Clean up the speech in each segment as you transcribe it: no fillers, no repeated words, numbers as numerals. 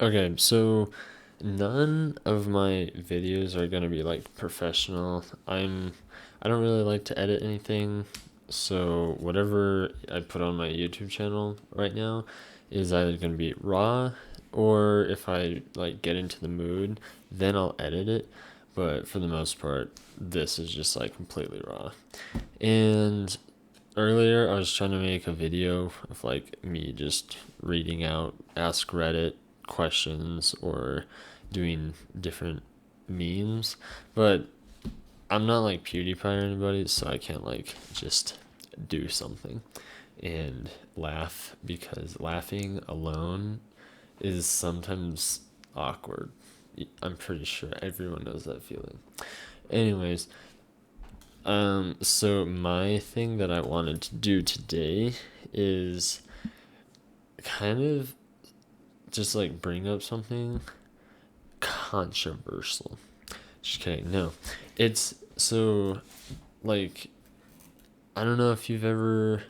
Okay, so none of my videos are gonna be like professional. I don't really like to edit anything, so whatever I put on my YouTube channel right now is either gonna be raw, or if I like get into the mood, then I'll edit it. But for the most part, this is just like completely raw. And earlier I was trying to make a video of like me just reading out Ask Reddit questions or doing different memes, but I'm not like PewDiePie or anybody, so I can't like just do something and laugh, because laughing alone is sometimes awkward. I'm pretty sure everyone knows that feeling. Anyways, so my thing that I wanted to do today is kind of just like bring up something controversial. Just kidding. No, it's so like I don't know if you've ever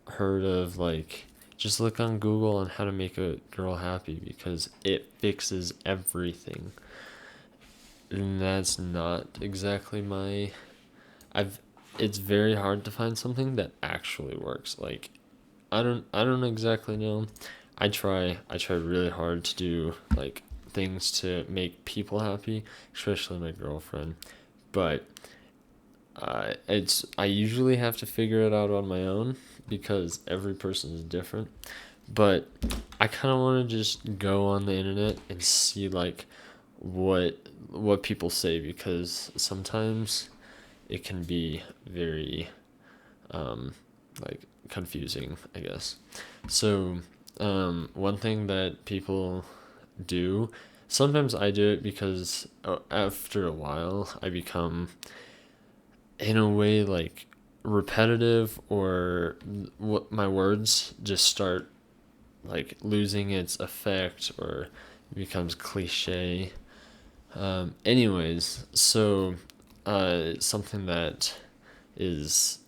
heard of like just look on Google on how to make a girl happy, because it fixes everything. And that's not exactly my I've it's very hard to find something that actually works. Like I don't exactly know. I try really hard to do like things to make people happy, especially my girlfriend. But it's I usually have to figure it out on my own because every person is different. But I kind of want to just go on the internet and see like what what people say, because sometimes it can be very um, like confusing, I guess. So one thing that people do, sometimes I do it because after a while I become, in a way, like repetitive, or what my words just start like losing its effect, or it becomes cliche. Anyways, so something that is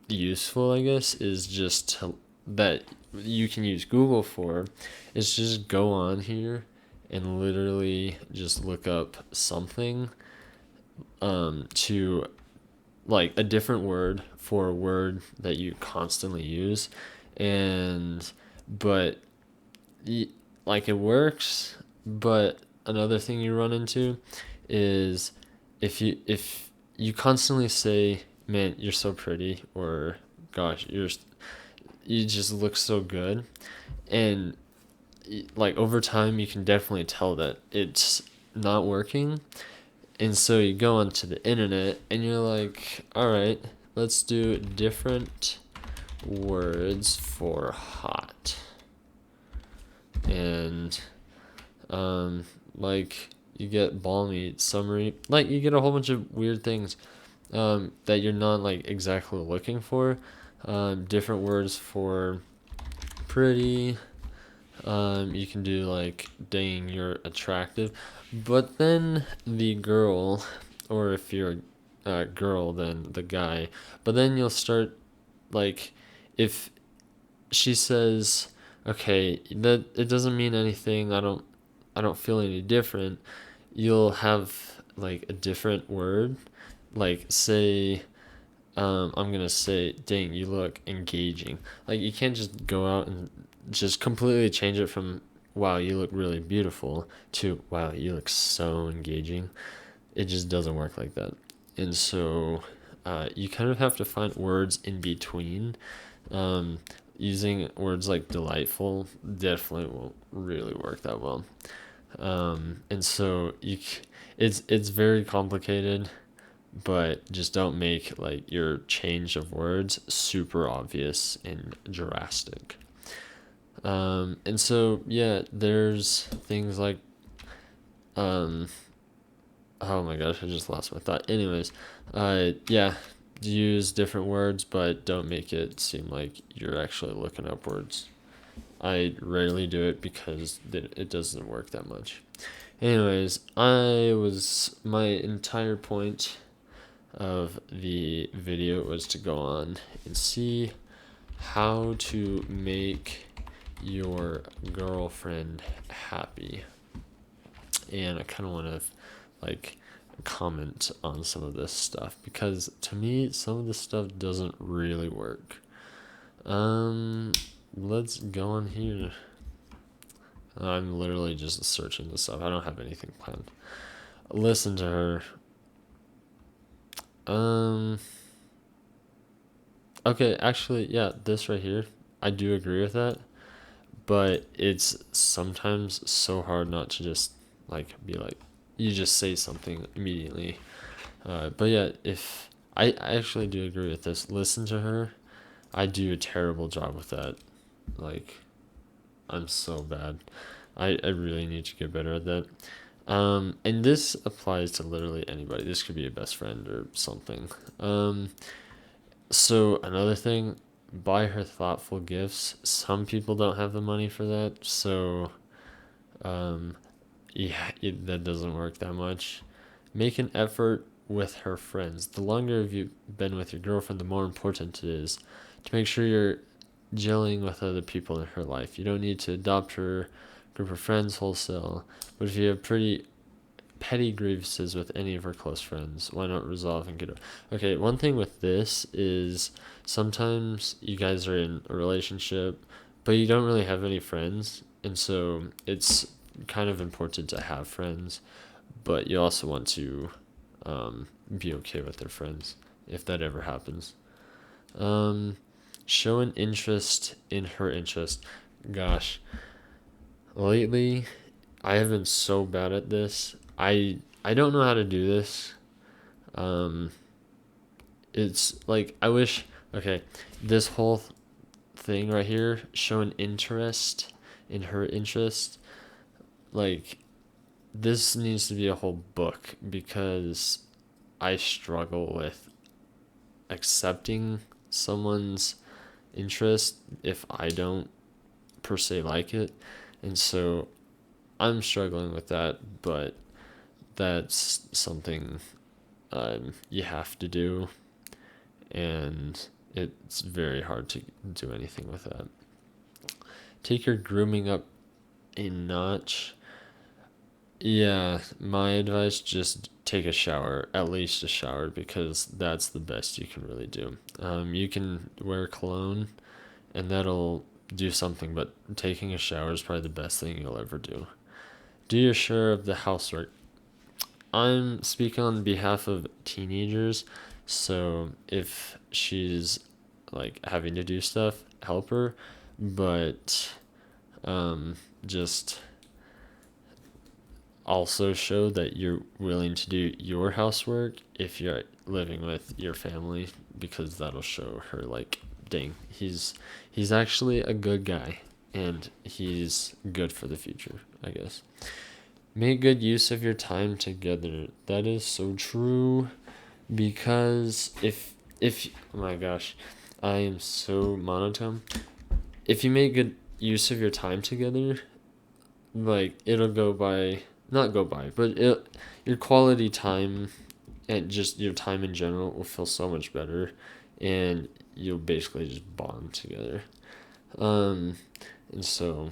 useful, I guess, is just that you can use Google for is just go on here and literally just look up something to like a different word for a word that you constantly use, and but like it works. But another thing you run into is if you constantly say, man, you're so pretty, or gosh, you just look so good, and like over time you can definitely tell that it's not working. And so you go onto the internet and you're like, all right, let's do different words for hot. And like you get balmy, summery, like you get a whole bunch of weird things that you're not like exactly looking for. Different words for pretty. You can do like, dang, you're attractive. But then the girl, or if you're a girl, then the guy. But then you'll start, like, if she says, okay, that it doesn't mean anything, I don't feel any different, you'll have like a different word. Like, say, I'm gonna say, dang, you look engaging. Like, you can't just go out and just completely change it from, wow, you look really beautiful, to, wow, you look so engaging. It just doesn't work like that. And so you kind of have to find words in between. Um, Using words like delightful definitely won't really work that well. And so it's very complicated, but just don't make like your change of words super obvious and drastic. And so yeah, there's things like um, oh my gosh, I just lost my thought. Anyways, yeah, use different words, but don't make it seem like you're actually looking up words. I rarely do it because it doesn't work that much. Anyways, my entire point of the video was to go on and see how to make your girlfriend happy? And I kind of want to like comment on some of this stuff because to me some of this stuff doesn't really work. Let's go on here. I'm literally just searching this up. I don't have anything planned. Listen to her. Okay, actually, yeah, this right here, I do agree with that, but it's sometimes so hard not to just like be like, you just say something immediately. But yeah, if I actually do agree with this, listen to her. I do a terrible job with that. Like, I'm so bad. I really need to get better at that. And this applies to literally anybody. This could be a best friend or something. So another thing, buy her thoughtful gifts. Some people don't have the money for that, so yeah, that doesn't work that much. Make an effort with her friends. The longer you've been with your girlfriend, the more important it is to make sure you're gelling with other people in her life. You don't need to adopt her group of friends wholesale, but if you have pretty petty grievances with any of her close friends, why not resolve and get over? Okay, one thing with this is sometimes you guys are in a relationship, but you don't really have any friends, and so it's kind of important to have friends, but you also want to be okay with their friends if that ever happens. Um, Show an interest in her interest. Gosh, lately I have been so bad at this. I don't know how to do this. Um, it's like I wish. Okay, this whole thing right here, show an interest in her interest. Like this needs to be a whole book because I struggle with accepting someone's interest if I don't per se like it, and so I'm struggling with that. But that's something you have to do, and it's very hard to do anything with that. Take your grooming up a notch. Yeah, my advice, just take a shower, at least a shower, because that's the best you can really do. You can wear cologne, and that'll do something, but taking a shower is probably the best thing you'll ever do. Do your share of the housework. I'm speaking on behalf of teenagers, so if she's like having to do stuff, help her, but just also show that you're willing to do your housework if you're living with your family, because that'll show her like, dang, he's actually a good guy and he's good for the future, I guess. Make good use of your time together. That is so true, because if oh my gosh, I am so monotone. If you make good use of your time together, like it'll go by, not go by, but your quality time and just your time in general will feel so much better, and you'll basically just bond together. Um, and so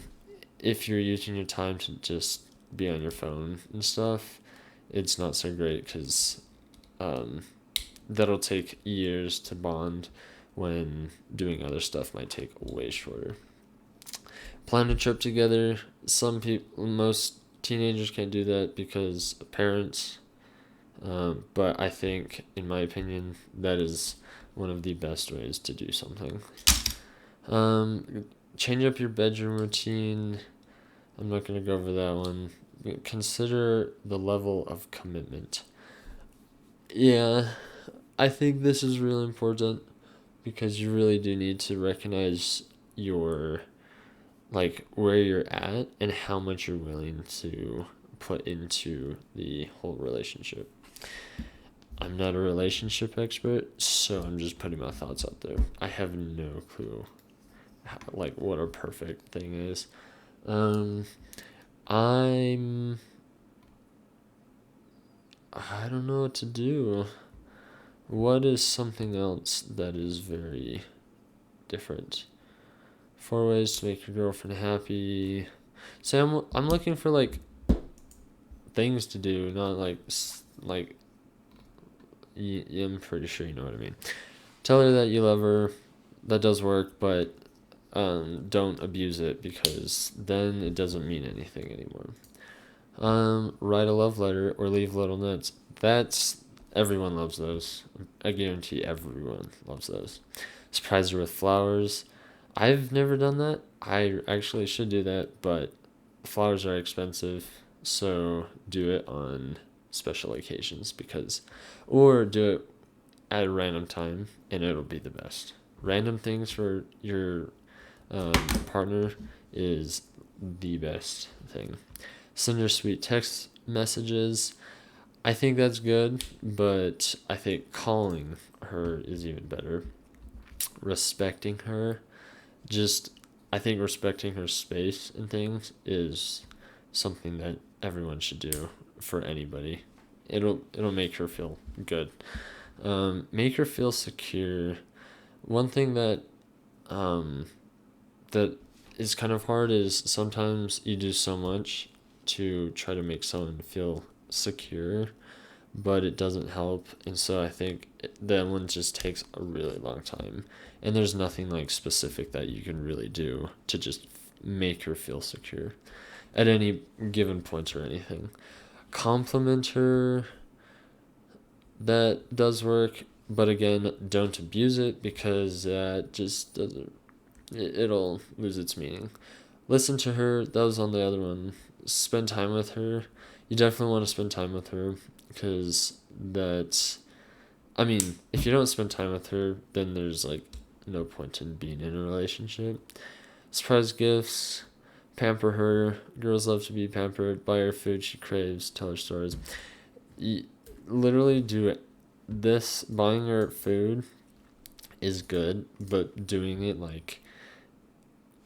if you're using your time to just be on your phone and stuff, it's not so great because that'll take years to bond when doing other stuff might take way shorter. Plan a trip together. Most teenagers can't do that because of parents. But I think, in my opinion, that is one of the best ways to do something. Change up your bedroom routine. I'm not going to go over that one. Consider the level of commitment. Yeah, I think this is really important because you really do need to recognize your, like, where you're at and how much you're willing to put into the whole relationship. I'm not a relationship expert, so I'm just putting my thoughts out there. I have no clue like what a perfect thing is. Um I'm I don't know what to do. What is something else that is very different 4 ways to make your girlfriend happy. So I'm looking for like things to do, not like I'm pretty sure you know what I mean. Tell her that you love her. That does work, but don't abuse it because then it doesn't mean anything anymore. Write a love letter or leave little notes. That's everyone loves those. I guarantee everyone loves those. Surprise her with flowers. I've never done that. I actually should do that, but flowers are expensive, so do it on special occasions or do it at a random time and it'll be the best. Random things for your partner is the best thing. Send her sweet text messages. I think that's good, but I think calling her is even better. Respecting her, just I think respecting her space and things is something that everyone should do for anybody. It'll make her feel good. Make her feel secure. One thing that is kind of hard is sometimes you do so much to try to make someone feel secure, but it doesn't help. And so I think that one just takes a really long time. And there's nothing like specific that you can really do to just make her feel secure at any given point or anything. Compliment her. That does work, but again, don't abuse it because that just doesn't. It'll lose its meaning. Listen to her. That was on the other one. Spend time with her. You definitely want to spend time with her because that's. I mean, if you don't spend time with her, then there's like no point in being in a relationship. Surprise gifts. Pamper her. Girls love to be pampered. Buy her food she craves. Tell her stories. Literally do it. This buying her food is good, but doing it like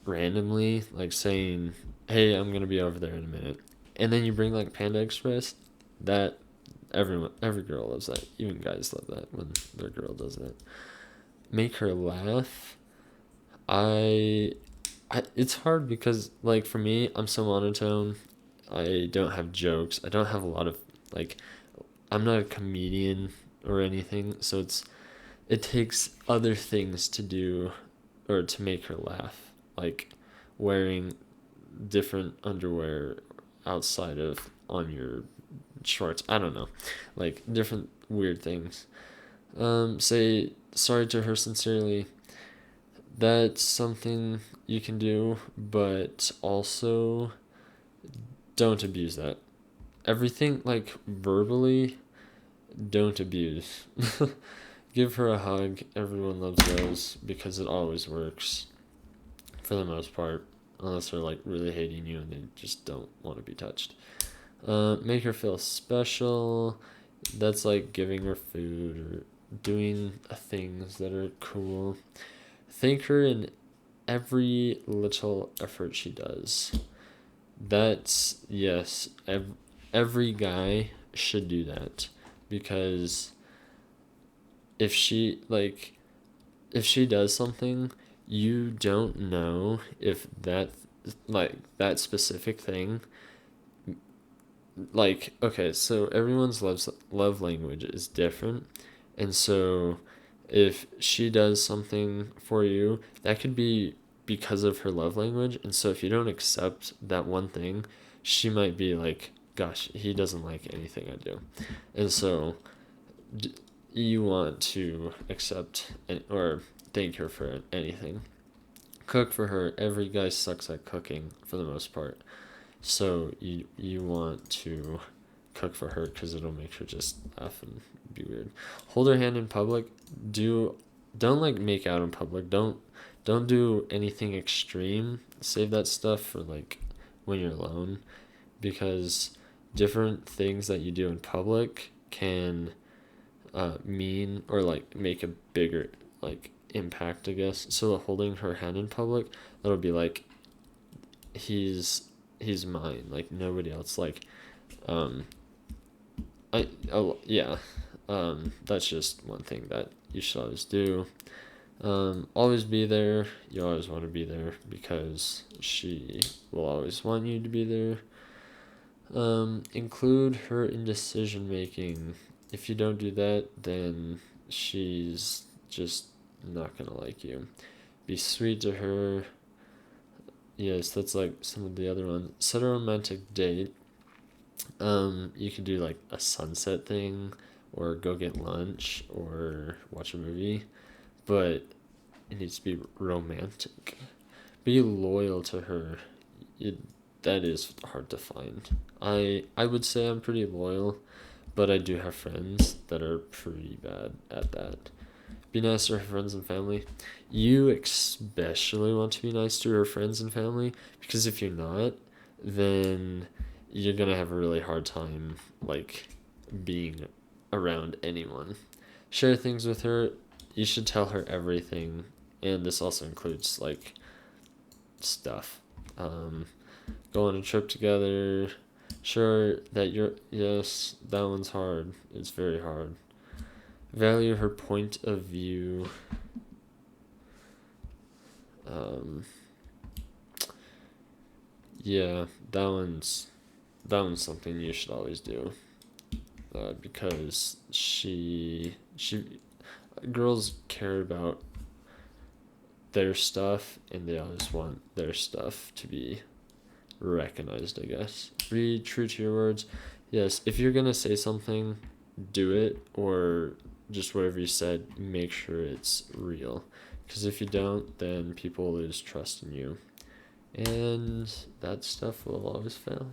randomly, like saying, "Hey, I'm gonna be over there in a minute," and then you bring like Panda Express. That every girl loves that. Even guys love that when their girl does that. Make her laugh. It's hard because like for me, I'm so monotone. I don't have jokes. I don't have a lot of like. I'm not a comedian or anything, so it takes other things to do or to make her laugh, like wearing different underwear outside of on your shorts. I don't know, like different weird things. Say sorry to her sincerely. That's something you can do, but also don't abuse that. Everything like verbally, don't abuse. Give her a hug. Everyone loves those because it always works for the most part, unless they're like really hating you and they just don't want to be touched. Make her feel special. That's like giving her food or doing things that are cool. Thank her in every little effort she does. That's, yes, every guy should do that because if she does something, you don't know if that specific thing, like, okay, so everyone's love language is different, and so if she does something for you, that could be because of her love language, and so if you don't accept that one thing, she might be like, gosh, he doesn't like anything I do, and so you want to accept or thank her for anything. Cook for her. Every guy sucks at cooking for the most part, so you want to cook for her because it'll make her just laugh and be weird. Hold her hand in public. Don't like make out in public. Don't do anything extreme. Save that stuff for like when you're alone, because different things that you do in public can mean or like make a bigger like impact, I guess. So holding her hand in public, that'll be like he's mine, like nobody else. Like yeah, that's just one thing that you should always do. Always be there. You always want to be there because she will always want you to be there. Include her in decision making. If you don't do that, then she's just not gonna like you. Be sweet to her. Yes, that's like some of the other ones. Set a romantic date. You could do like a sunset thing, or go get lunch, or watch a movie, but it needs to be romantic. Be loyal to her. It, that is hard to find. I would say I'm pretty loyal, but I do have friends that are pretty bad at that. Be nice to her friends and family. You especially want to be nice to her friends and family, because if you're not, then you're gonna have a really hard time like being around anyone. Share things with her. You should tell her everything, and this also includes like stuff. Go on a trip together. Sure that you're yes, that one's hard. It's very hard. Value her point of view. Um, yeah, that one's something you should always do. Because she girls care about their stuff, and they always want their stuff to be recognized, I guess. Be true to your words. Yes, if you're gonna say something, do it, or just whatever you said, make sure it's real. Because if you don't, then people lose trust in you. And that stuff will always fail.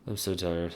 I'm so tired.